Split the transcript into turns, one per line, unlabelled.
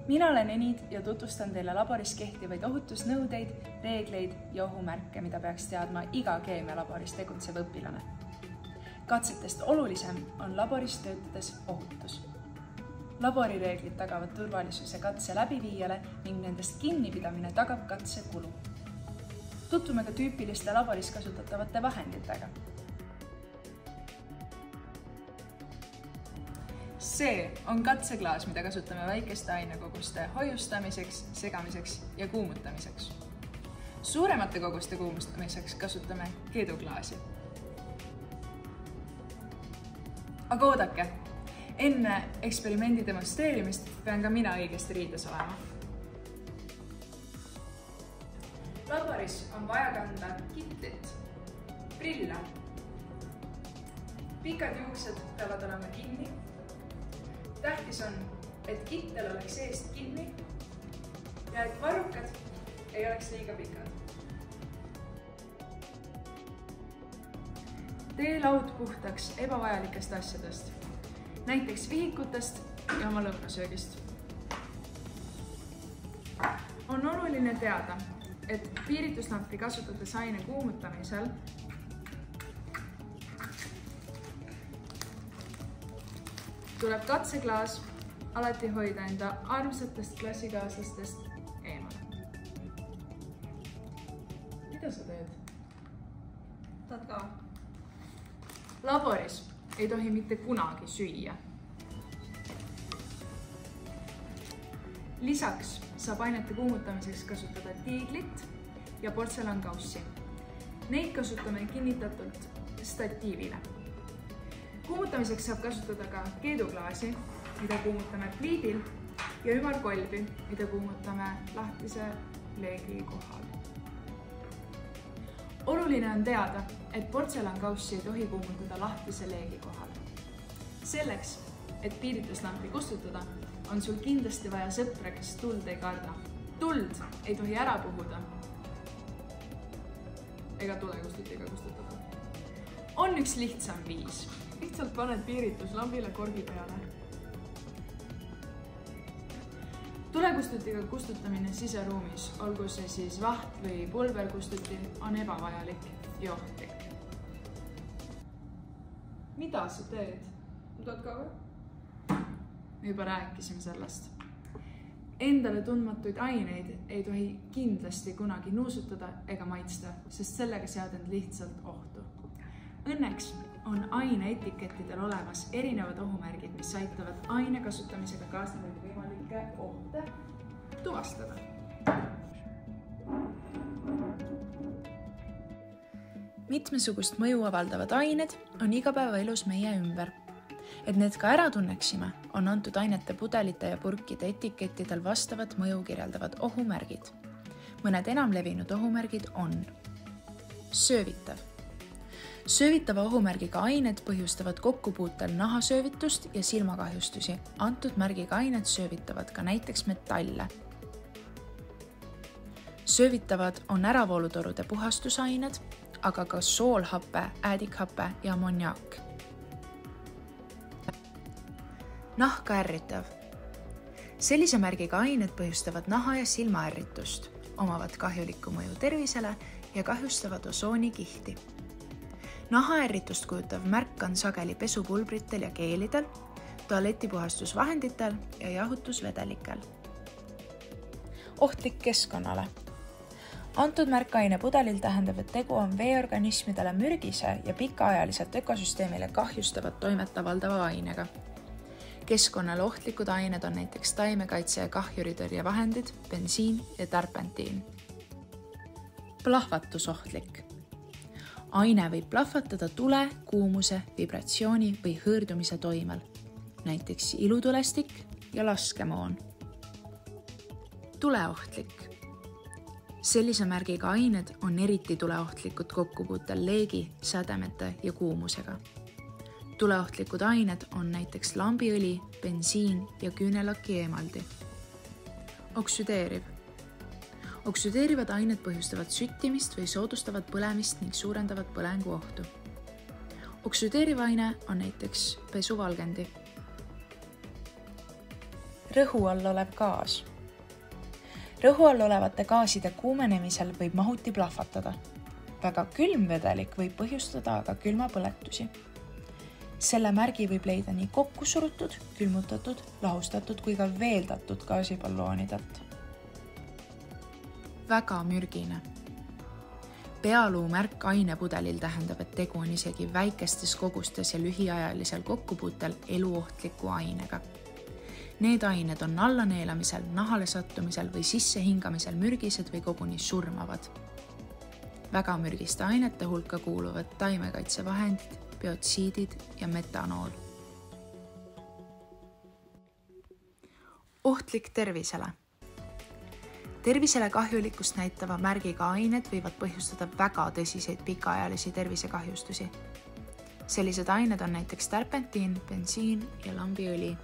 Mina olen Enid ja tutvustan teile laboris kehtivaid ohutusnõudeid, reegleid ja ohumärke, mida peaks teadma iga keemialaboris tegutsev õpilane. Katsetest olulisem on laboris töötades ohutus. Laborireeglid tagavad turvalisuse katse läbiviijale ning nendest kinnipidamine tagab katse kulu. Tutvume ka tüüpiliste laboris kasutatavate vahenditega. See on katseklaas, mida kasutame väikeste ainekoguste hoiustamiseks, segamiseks ja kuumutamiseks. Suuremate koguste kuumutamiseks kasutame keeduklaasi. Aga oodake, enne eksperimendi demonstreerimist pean ka mina õigesti riides olema. Laboris on vaja kanda kitlit, prille. Pikad juuksed peavad olema kinni. Tähtis on, et kittel oleks eest kinni ja et varrukad ei oleks liiga pikad. Tee laud puhtaks ebavajalikest asjadest, näiteks vihikutest ja oma lõunasöögist. On oluline teada, et piirituslampi kasutades aine kuumutamisel tuleb katseklaas alati hoida enda armsatest klassikaaslastest eemale. Mida sa teed?
Tahad ka?
Laboris ei tohi mitte kunagi süüa. Lisaks saab ainete kuumutamiseks kasutada tiiglit ja portselankaussi. Neid kasutame kinnitatult statiivile. Kuumutamiseks saab kasutada ka keeduklaasi, mida kuumutame pliidil ja ümarkolbi, mida kuumutame lahtise leegi kohal. Oluline on teada, et portselankaussi ei tohi kuumutada lahtise leegi kohal. Selleks, et piirituslampi kustutada, on sul kindlasti vaja sõpra, kes tuld ei karda. Tuld ei tohi ära puhuda ega tulekustutiga kustutada. On üks lihtsam viis. Lihtsalt paned piirituslambile korgi peale. Tulekustutiga kustutamine siseruumis, olgu see siis vaht või pulberkustuti, on ebavajalik ja ohtlik. Mida sa teed?
Tahad ka või?
Me juba rääkisime sellest. Endale tundmatuid aineid ei tohi kindlasti kunagi nuusutada ega maitsta, sest sellega sead end lihtsalt ohtu. Õnneks on aine etikettidel olemas erinevad ohumärgid, mis aitavad aine kasutamisega kaasnevaid võimalikke ohte tuvastada. Mitmesugust mõju avaldavad ained on igapäevaelus meie ümber. Et need ka ära tunneksime, on antud ainete pudelite ja purkide etikettidel vastavad mõju kirjeldavad ohumärgid. Mõned enamlevinud ohumärgid on söövitav. Söövitava ohumärgiga ained põhjustavad kokkupuutel nahasöövitust ja silmakahjustusi. Antud märgiga ained söövitavad ka näiteks metalle. Söövitavad on äravoolutorude puhastusained, aga ka soolhappe, äädikhappe ja ammoniaak. Nahka ärritav. Sellise märgiga ained põhjustavad naha- ja silmaärritust, omavad kahjulikku mõju tervisele ja kahjustavad osoonikihti. Nahaärritust kujutav märk on sageli pesupulbritel ja keelidel, tualetipuhastusvahenditel ja jahutusvedelikel. Ohtlik keskkonnale. Antud märkaine pudelil tähendab, et tegu on veeorganismidele mürgise ja pikaajaliselt ökosüsteemile kahjustavat toimet avaldava ainega. Keskkonnale ohtlikud ained on näiteks taimekaitse ja kahjuritõrjevahendid, bensiin ja tärpentiin. Plahvatusohtlik. Aine võib plahvatada tule, kuumuse, vibratsiooni või hõõrdumise toimel, näiteks ilutulestik ja laskemoon. Tuleohtlik. Sellise märgiga ained on eriti tuleohtlikud kokkupuutel leegi, sädemete ja kuumusega. Tuleohtlikud ained on näiteks lambiõli, bensiin ja küünelaki eemaldi. Oksüdeeriv. Oksüdeerivad ained põhjustavad süttimist või soodustavad põlemist ning suurendavad põlengu ohtu. Oksüdeeriv aine on näiteks pesuvalgendi. rõhu all olev gaas. Rõhu all olevate gaaside kuumenemisel võib mahuti plahvatada. Väga külm vedelik võib põhjustada aga külmapõletusi. Selle märgi võib leida nii kokkusurutud, külmutatud, lahustatud kui ka veeldatud gaasiballoonidelt. Väga mürgine. Pealuu märk ainepudelil tähendab, et tegu on isegi väikestes kogustes ja lühiajalisel kokkupuutel eluohtliku ainega. Need ained on allaneelamisel, nahale sattumisel või sissehingamisel mürgised või koguni surmavad. Väga mürgiste ainete hulka kuuluvad taimekaitsevahendid, biotsiidid ja metanool. Ohtlik tervisele. Tervisele kahjulikkust näitava märgiga ained võivad põhjustada väga tõsiseid pikaajalisi tervisekahjustusi. Sellised ained on näiteks tärpentiin, bensiin ja lambiõli.